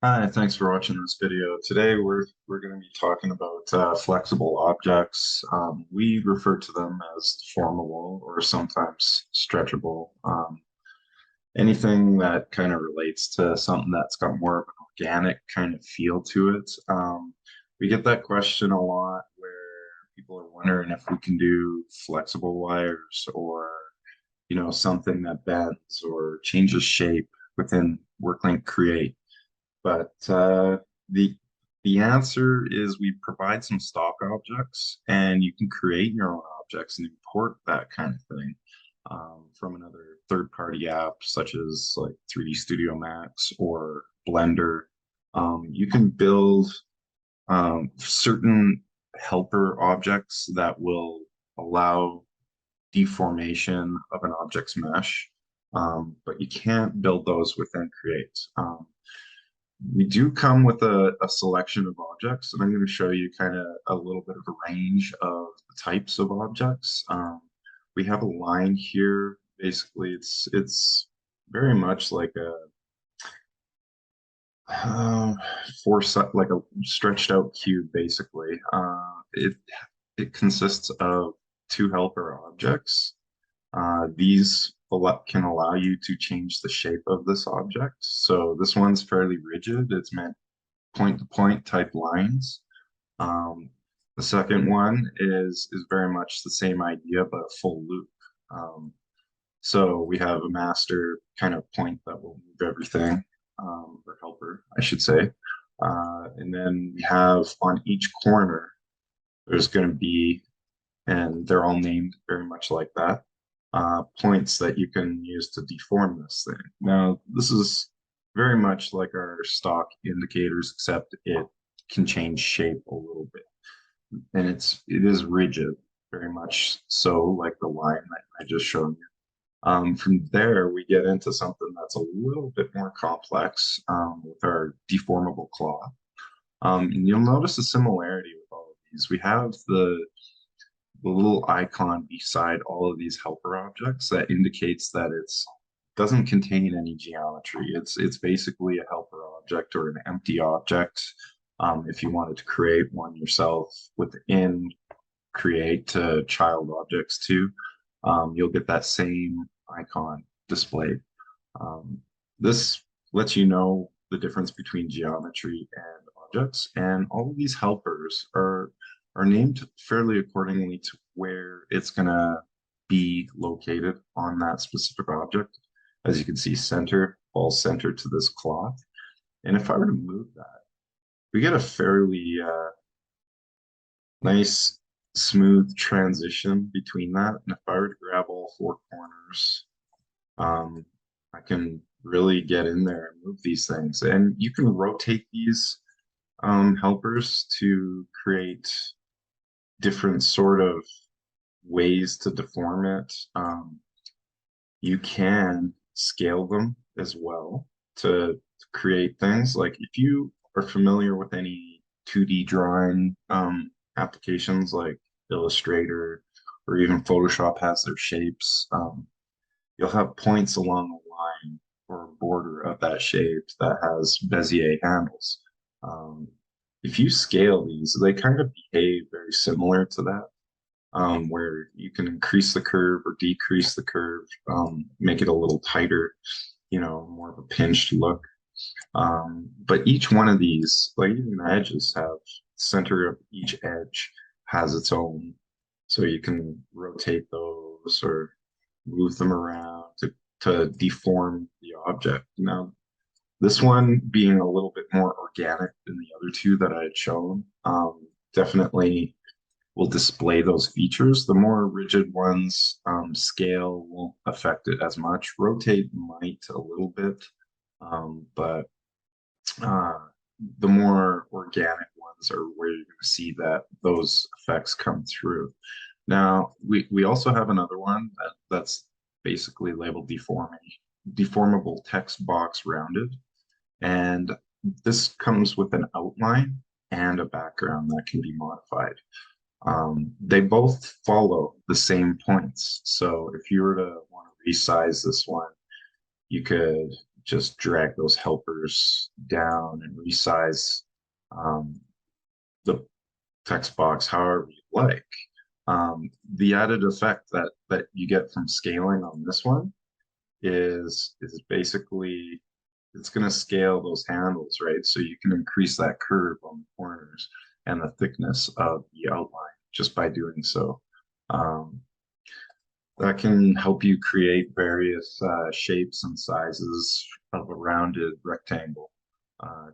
Hi, thanks for watching this video. Today we're going to be talking about flexible objects. We refer to them as deformable or sometimes stretchable. Anything that kind of relates to something that's got more of an organic kind of feel to it. We get that question a lot where people are wondering if we can do flexible wires or something that bends or changes shape within WorkLink Create. But the the answer is we provide some stock objects, and you can create your own objects and import that kind of thing from another third-party app, such as like 3D Studio Max or Blender. You can build certain helper objects that will allow deformation of an object's mesh, but you can't build those within Create. We do come with a selection of objects, and I'm going to show you kind of a little bit of a range of the types of objects. We have a line here. Basically, it's very much like a like a stretched out cube. Basically, it consists of two helper objects. These can allow you to change the shape of this object. So this one's fairly rigid. It's meant point-to-point type lines. Um, the second one is very much the same idea, but a full loop. Um, so we have a master kind of point that will move everything, or helper, I should say. And then we have on each corner, there's going to be, and they're all named very much like that, points that you can use to deform this thing. Now, this is very much like our stock indicators, except it can change shape a little bit. And it is rigid, very much so, like the line that I just showed you. From there, we get into something that's a little bit more complex with our deformable cloth. And you'll notice a similarity with all of these. We have the little icon beside all of these helper objects that indicates that it's doesn't contain any geometry. It's basically a helper object or an empty object. If you wanted to create one yourself within Create to child objects too, you'll get that same icon displayed. This lets you know the difference between geometry and objects, and all of these helpers are named fairly accordingly to where it's gonna be located on that specific object. As you can see, center, all centered to this cloth. And if I were to move that, we get a fairly nice, smooth transition between that. And if I were to grab all four corners, I can really get in there and move these things. And you can rotate these helpers to create different sort of ways to deform it. You can scale them as well to create things. Like if you are familiar with any 2D drawing applications like Illustrator or even Photoshop has their shapes, you'll have points along the line or border of that shape that has Bezier handles. If you scale these, they kind of behave very similar to that, where you can increase the curve or decrease the curve, make it a little tighter, more of a pinched look. But each one of these, like even the edges have center of each edge has its own. So you can rotate those or move them around to deform the object. Now, this one being a little bit more organic than the other two that I had shown, definitely will display those features. The more rigid ones, scale won't affect it as much. Rotate might a little bit, but uh, the more organic ones are where you're going to see that those effects come through. Now, we also have another one that's basically labeled deformable text box rounded. And this comes with an outline and a background that can be modified. They both follow the same points. So if you were to want to resize this one, you could just drag those helpers down and resize um, the text box however you like. The added effect that you get from scaling on this one is basically it's going to scale those handles, right? So you can increase that curve on the corners and the thickness of the outline just by doing so. That can help you create various shapes and sizes of a rounded rectangle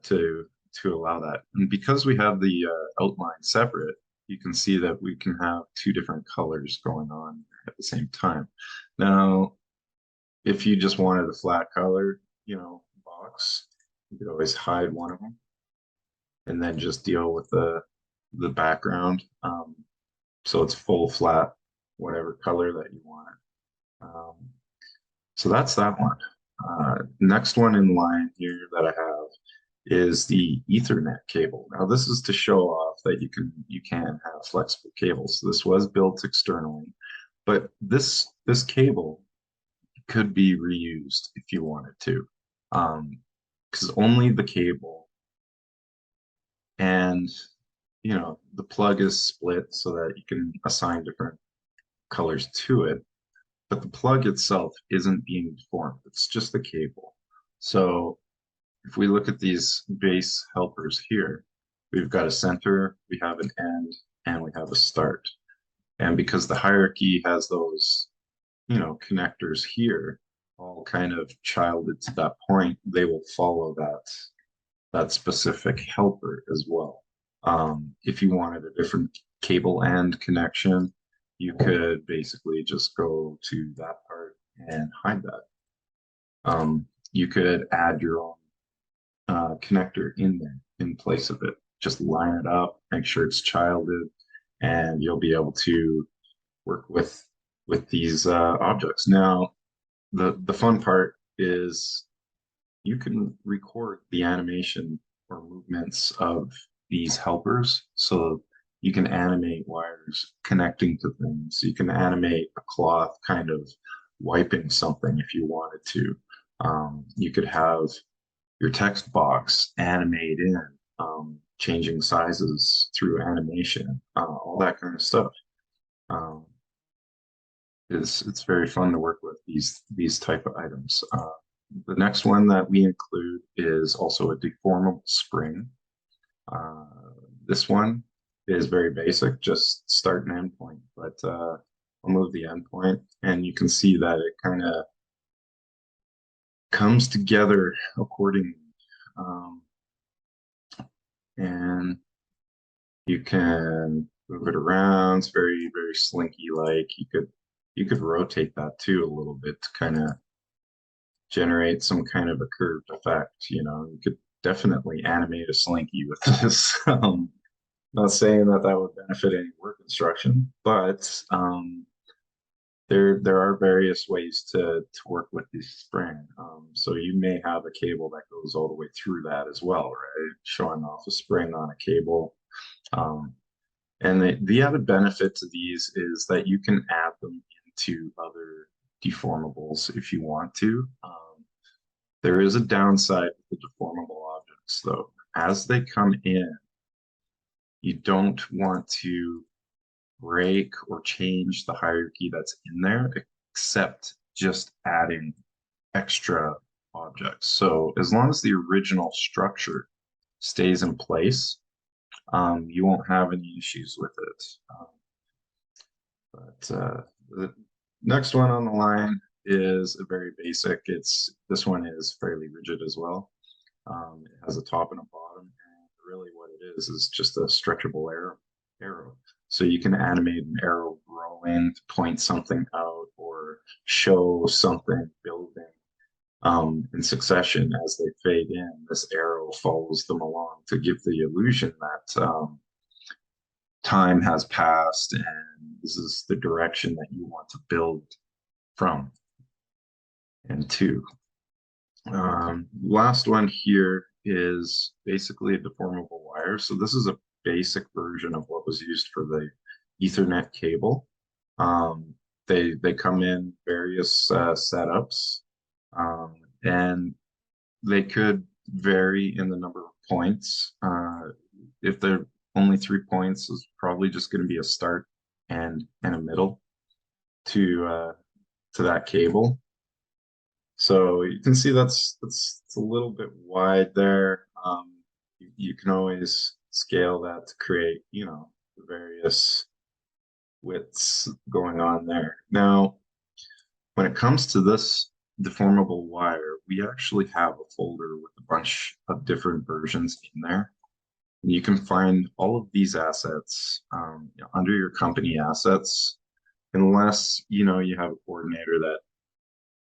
to allow that. And because we have the outline separate, you can see that we can have two different colors going on at the same time. Now, if you just wanted a flat color, box, you could always hide one of them and then just deal with the background. So it's full flat, whatever color that you want. So that's that one. Next one in line here that I have is the Ethernet cable. Now this is to show off that you can have flexible cables. This was built externally, but this cable could be reused if you wanted to, because only the cable and the plug is split so that you can assign different colors to it, but the plug itself isn't being deformed. It's just the cable. So if we look at these base helpers here, we've got a center, we have an end, and we have a start. And because the hierarchy has those, connectors here, all kind of childed to that point, they will follow that specific helper as well. If you wanted a different cable end connection, you could basically just go to that part and hide that. You could add your own connector in there in place of it. Just line it up, make sure it's childed, and you'll be able to work with these objects. Now, the fun part is you can record the animation or movements of these helpers. So you can animate wires connecting to things. You can animate a cloth kind of wiping something if you wanted to. You could have your text box animate in, changing sizes through animation, all that kind of stuff. It's very fun to work with these type of items. The next one that we include is also a deformable spring. This one is very basic, just start and end point, but I'll move the end point and you can see that it kind of comes together accordingly. And you can move it around. It's very, very slinky like. You could rotate that too a little bit to kind of generate some kind of a curved effect. You could definitely animate a slinky with this. Not saying that would benefit any work instruction, but there are various ways to work with this spring. So you may have a cable that goes all the way through that as well, right? Showing off a spring on a cable. And the added benefit to these is that you can add them into other deformables if you want to. There is a downside with the deformable objects, though. As they come in, you don't want to break or change the hierarchy that's in there, except just adding extra objects. So as long as the original structure stays in place, you won't have any issues with it. But the next one on the line is a very basic. This one is fairly rigid as well. It has a top and a bottom, and really what it is just a stretchable arrow. So you can animate an arrow growing to point something out or show something building in succession as they fade in. This arrow follows them along to give the illusion that time has passed and this is the direction that you want to build from and to. Last one here is basically a deformable wire. So this is a basic version of what was used for the Ethernet cable. They come in various setups, and they could vary in the number of points. If they're only 3 points, is probably just going to be a start and a middle to that cable. So you can see that's it's a little bit wide there. You can always scale that to create, the various widths going on there. Now, when it comes to this deformable wire, we actually have a folder with a bunch of different versions in there. And you can find all of these assets under your company assets, unless you have a coordinator that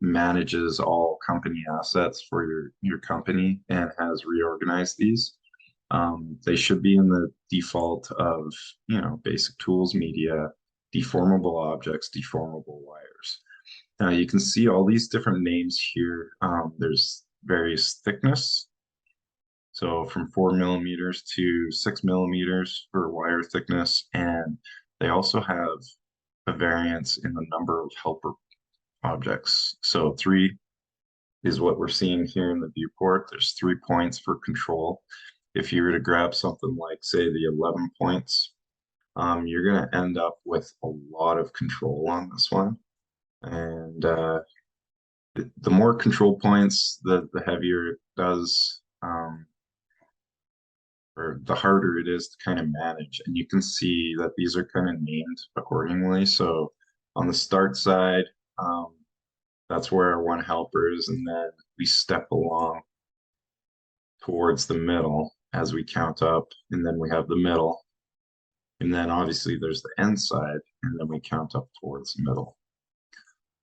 manages all company assets for your company and has reorganized these. They should be in the default of basic tools, media, deformable objects, deformable wires. Now you can see all these different names here. There's various thickness. So from 4 millimeters to 6 millimeters for wire thickness. And they also have a variance in the number of helper objects. So 3 is what we're seeing here in the viewport. There's 3 points for control. If you were to grab something like, say, the 11 points, you're going to end up with a lot of control on this one. And the more control points, the heavier it does, or the harder it is to kind of manage. And you can see that these are kind of named accordingly. So on the start side, that's where our one helper is, and then we step along towards the middle as we count up, and then we have the middle. And then obviously there's the end side, and then we count up towards the middle.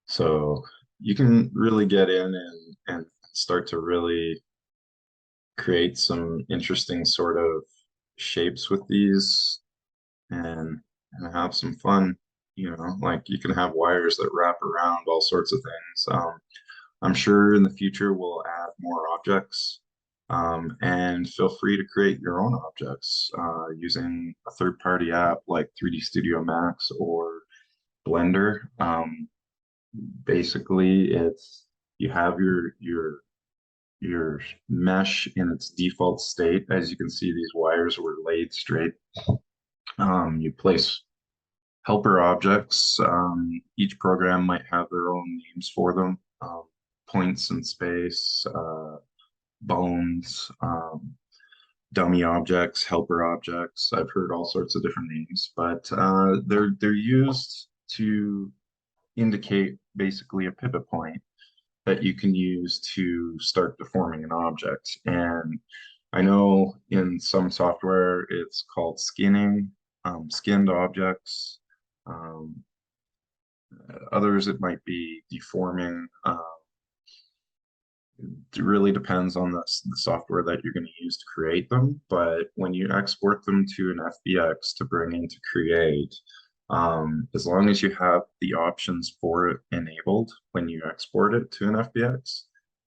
So you can really get in and start to really create some interesting sort of shapes with these and have some fun. Like you can have wires that wrap around all sorts of things. I'm sure in the future we'll add more objects, and feel free to create your own objects using a third-party app like 3D Studio Max or Blender. Basically, it's you have your mesh in its default state. As you can see, these wires were laid straight. You place helper objects. Each program might have their own names for them. Points in space, bones, dummy objects, helper objects. I've heard all sorts of different names, but they're used to indicate basically a pivot point that you can use to start deforming an object. And I know in some software it's called skinning, skinned objects. Others it might be deforming. It really depends on the software that you're going to use to create them. But when you export them to an FBX to bring into Create, as long as you have the options for it enabled when you export it to an FBX,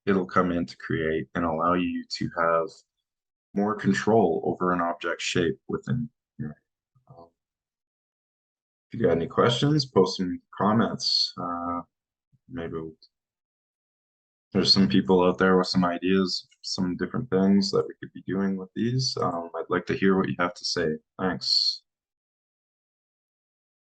it'll come into Create and allow you to have more control over an object shape within here. If you got any questions, post some comments. Maybe there's some people out there with some ideas, some different things that we could be doing with these. I'd like to hear what you have to say. Thanks.